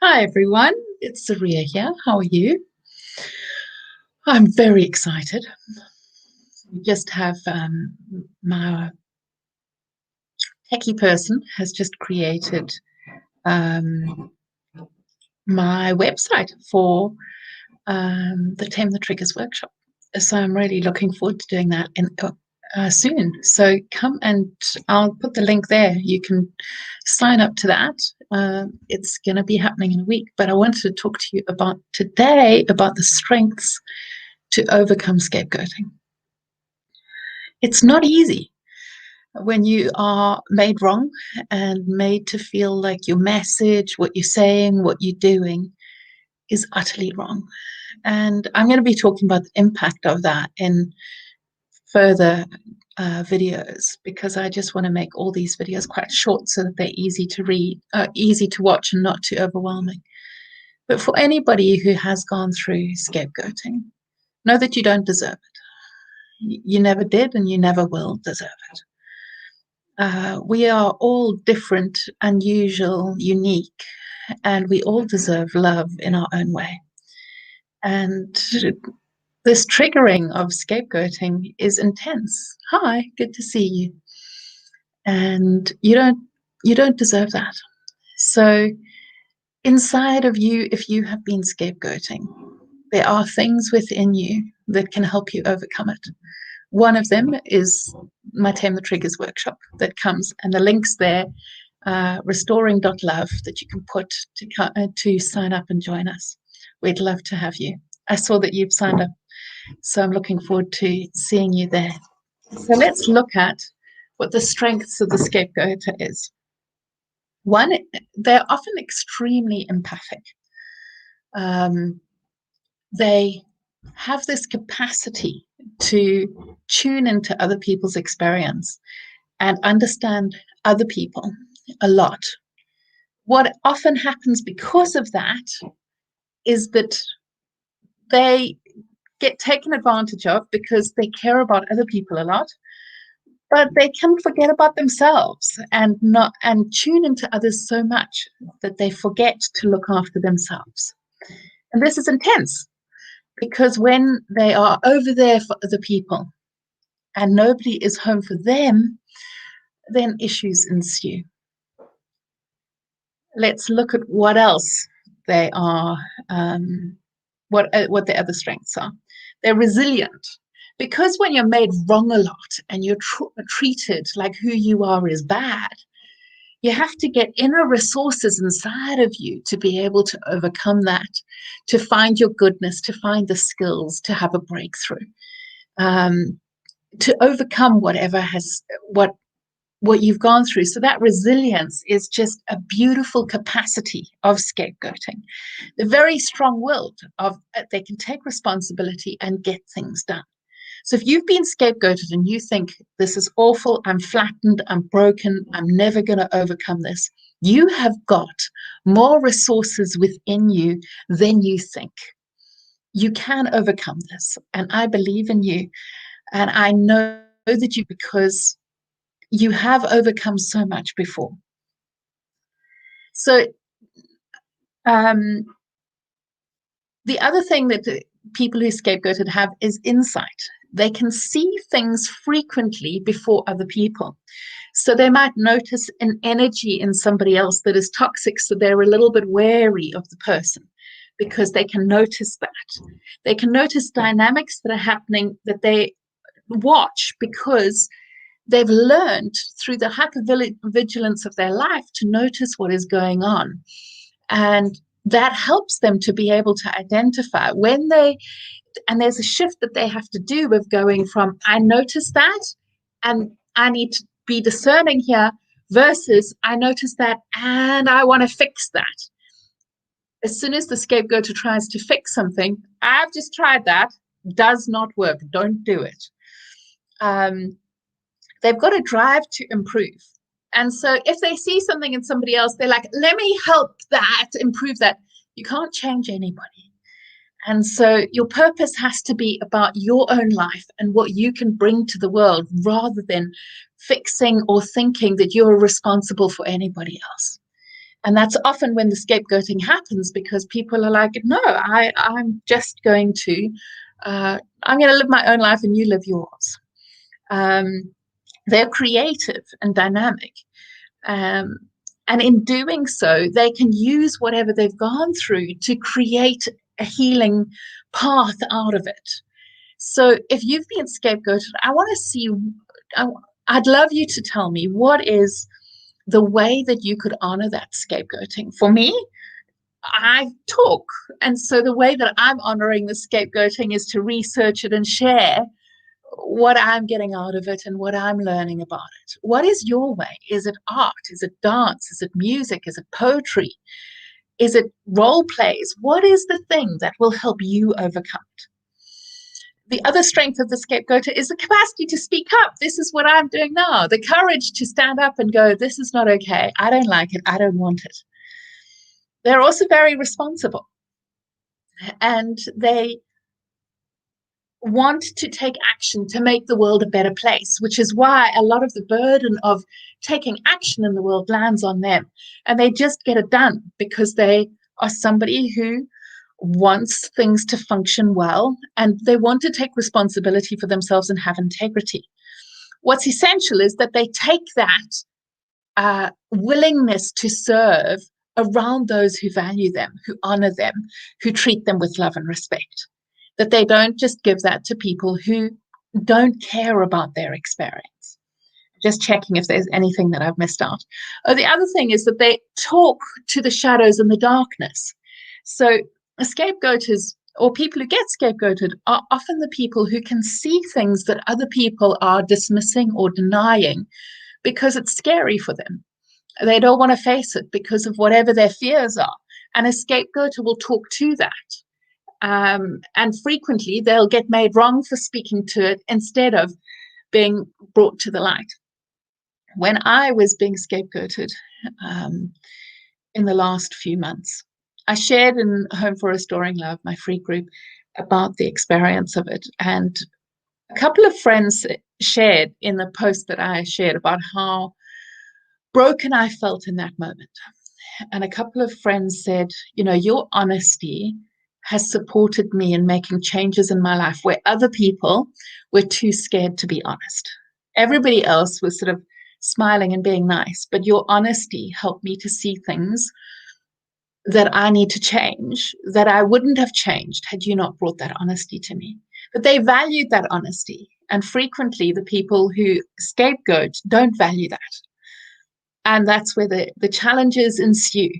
Hi everyone, it's Saria here. How are you? I'm very excited. We just have my techie person has just created um, my website for the Tame the Triggers workshop. So I'm really looking forward to doing that soon. So come and I'll put the link there. You can sign up to that. It's going to be happening in a week. But I wanted to talk to you about today about the strengths to overcome scapegoating. It's not easy when you are made wrong and made to feel like your message, what you're saying, what you're doing is utterly wrong. And I'm going to be talking about the impact of that in further videos because I just want to make all these videos quite short so that they're easy to read, easy to watch, and not too overwhelming. But for anybody who has gone through scapegoating, know that you don't deserve it. You never did, and you never will deserve it. We are all different, unusual, unique, and we all deserve love in our own way. And this triggering of scapegoating is intense. Hi, good to see you. And you don't deserve that. So inside of you, if you have been scapegoating, there are things within you that can help you overcome it. One of them is my Tame the Triggers workshop that comes, and the link's there, restoring.love, that you can put to sign up and join us. We'd love to have you. I saw that you've signed up, so I'm looking forward to seeing you there. So let's look at what the strengths of the scapegoater is. One, they're often extremely empathic. They have this capacity to tune into other people's experience and understand other people a lot. What often happens because of that is that they get taken advantage of because they care about other people a lot, but they can forget about themselves and tune into others so much that they forget to look after themselves. And this is intense because when they are over there for other people and nobody is home for them, then issues ensue. Let's look at what else they are, what their other strengths are. They're resilient. Because when you're made wrong a lot and you're treated like who you are is bad, you have to get inner resources inside of you to be able to overcome that, to find your goodness, to find the skills, to have a breakthrough, to overcome what you've gone through. So that resilience is just a beautiful capacity of scapegoating. The very strong-willed they can take responsibility and get things done. So if you've been scapegoated and you think this is awful, I'm flattened, I'm broken, I'm never going to overcome this, you have got more resources within you than you think. You can overcome this, and I believe in you, and I know that because you have overcome so much before. So the other thing that people who scapegoated have is insight. They can see things frequently before other people. So they might notice an energy in somebody else that is toxic, so they're a little bit wary of the person because they can notice that. They can notice dynamics that are happening that they watch because they've learned through the hypervigilance of their life to notice what is going on. And that helps them to be able to identify and there's a shift that they have to do of going from, I noticed that and I need to be discerning here, versus I noticed that and I want to fix that. As soon as the scapegoater tries to fix something, I've just tried that, does not work, don't do it. They've got a drive to improve. And so if they see something in somebody else, they're like, let me help that, improve that. You can't change anybody. And so your purpose has to be about your own life and what you can bring to the world, rather than fixing or thinking that you're responsible for anybody else. And that's often when the scapegoating happens, because people are like, no, I'm just going to, I'm going to live my own life and you live yours. They're creative and dynamic. Um, and in doing so, they can use whatever they've gone through to create a healing path out of it. So if you've been scapegoated, I want to see, I'd love you to tell me, what is the way that you could honor that scapegoating? For me, I talk. And so the way that I'm honoring the scapegoating is to research it and share what I'm getting out of it and what I'm learning about it. What is your way? Is it art? Is it dance? Is it music? Is it poetry? Is it role plays? What is the thing that will help you overcome it? The other strength of the scapegoater is the capacity to speak up. This is what I'm doing now. The courage to stand up and go, this is not okay. I don't like it. I don't want it. They're also very responsible, and they want to take action to make the world a better place, which is why a lot of the burden of taking action in the world lands on them. And they just get it done because they are somebody who wants things to function well, and they want to take responsibility for themselves and have integrity. What's essential is that they take that willingness to serve around those who value them, who honor them, who treat them with love and respect. That they don't just give that to people who don't care about their experience. Just checking if there's anything that I've missed out. The other thing is that they talk to the shadows and the darkness. So scapegoaters, or people who get scapegoated, are often the people who can see things that other people are dismissing or denying because it's scary for them. They don't want to face it because of whatever their fears are. And a scapegoater will talk to that. And frequently they'll get made wrong for speaking to it instead of being brought to the light. When I was being scapegoated in the last few months, I shared in Home for Restoring Love, my free group, about the experience of it. And a couple of friends shared in the post that I shared about how broken I felt in that moment. And a couple of friends said, you know, your honesty has supported me in making changes in my life where other people were too scared to be honest. Everybody else was sort of smiling and being nice, but your honesty helped me to see things that I need to change that I wouldn't have changed had you not brought that honesty to me. But they valued that honesty. And frequently the people who scapegoat don't value that. And that's where the challenges ensue.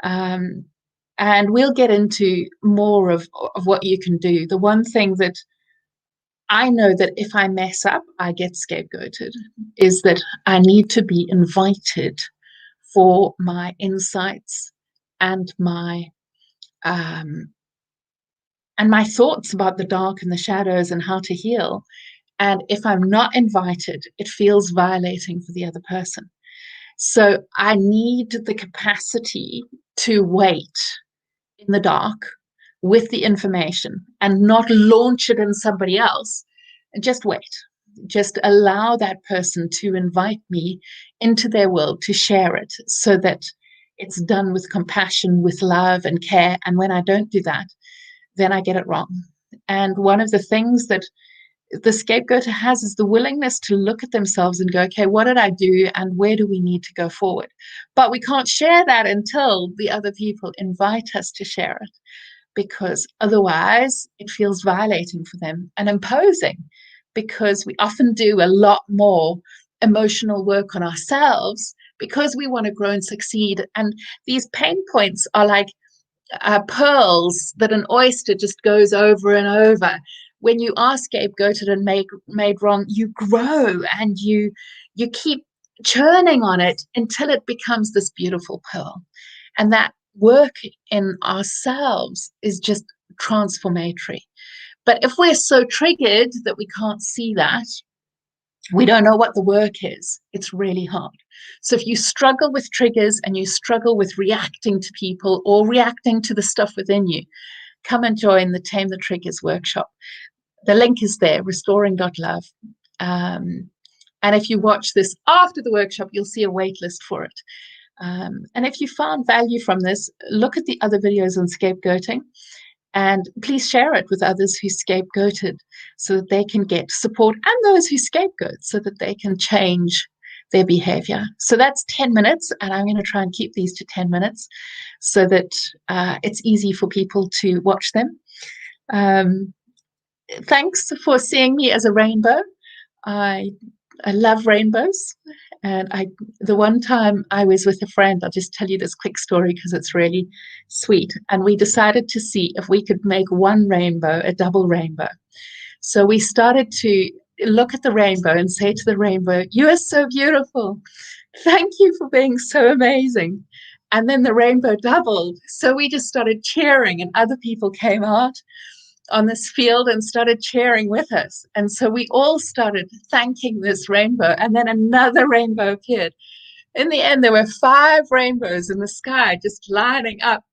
And we'll get into more of what you can do. The one thing that I know that if I mess up, I get scapegoated, is that I need to be invited for my insights and my thoughts about the dark and the shadows and how to heal. And if I'm not invited, it feels violating for the other person. So I need the capacity to wait in the dark with the information and not launch it in somebody else. And just wait. Just allow that person to invite me into their world, to share it, so that it's done with compassion, with love and care. And when I don't do that, then I get it wrong. And one of the things that the scapegoater has is the willingness to look at themselves and go, okay, what did I do and where do we need to go forward? But we can't share that until the other people invite us to share it, because otherwise it feels violating for them and imposing, because we often do a lot more emotional work on ourselves because we want to grow and succeed. And these pain points are like pearls that an oyster just goes over and over. When you are scapegoated and made wrong, you grow and you keep churning on it until it becomes this beautiful pearl. And that work in ourselves is just transformatory. But if we're so triggered that we can't see that, we don't know what the work is, it's really hard. So if you struggle with triggers and you struggle with reacting to people or reacting to the stuff within you, come and join the Tame the Triggers workshop. The link is there, restoring.love. And if you watch this after the workshop, you'll see a wait list for it. And if you found value from this, look at the other videos on scapegoating and please share it with others who scapegoated so that they can get support, and those who scapegoat so that they can change their behavior. So that's 10 minutes, and I'm going to try and keep these to 10 minutes so that it's easy for people to watch them. Thanks for seeing me as a rainbow. I love rainbows. And the one time I was with a friend, I'll just tell you this quick story because it's really sweet. And we decided to see if we could make one rainbow a double rainbow. So we started to look at the rainbow and say to the rainbow, "You are so beautiful. Thank you for being so amazing." And then the rainbow doubled. So we just started cheering, and other people came out on this field and started cheering with us. And so we all started thanking this rainbow, and then another rainbow appeared. In the end, there were 5 rainbows in the sky just lining up.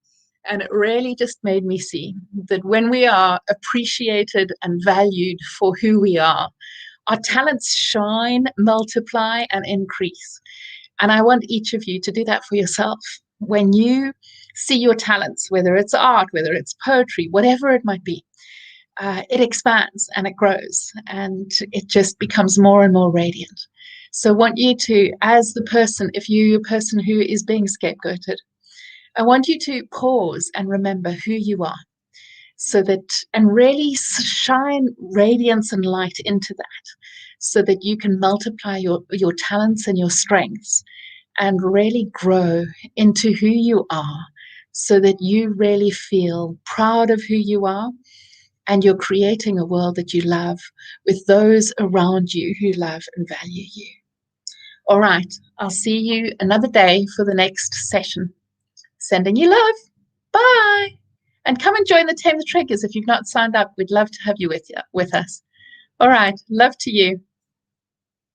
And it really just made me see that when we are appreciated and valued for who we are, our talents shine, multiply, and increase. And I want each of you to do that for yourself. When you see your talents, whether it's art, whether it's poetry, whatever it might be, it expands and it grows and it just becomes more and more radiant. So I want you to, as the person, if you're a person who is being scapegoated, I want you to pause and remember who you are so that, and really shine radiance and light into that so that you can multiply your talents and your strengths and really grow into who you are so that you really feel proud of who you are. And you're creating a world that you love with those around you who love and value you. All right, I'll see you another day for the next session. Sending you love. Bye. And come and join the Tame the Triggers if you've not signed up. We'd love to have you with us. All right, love to you.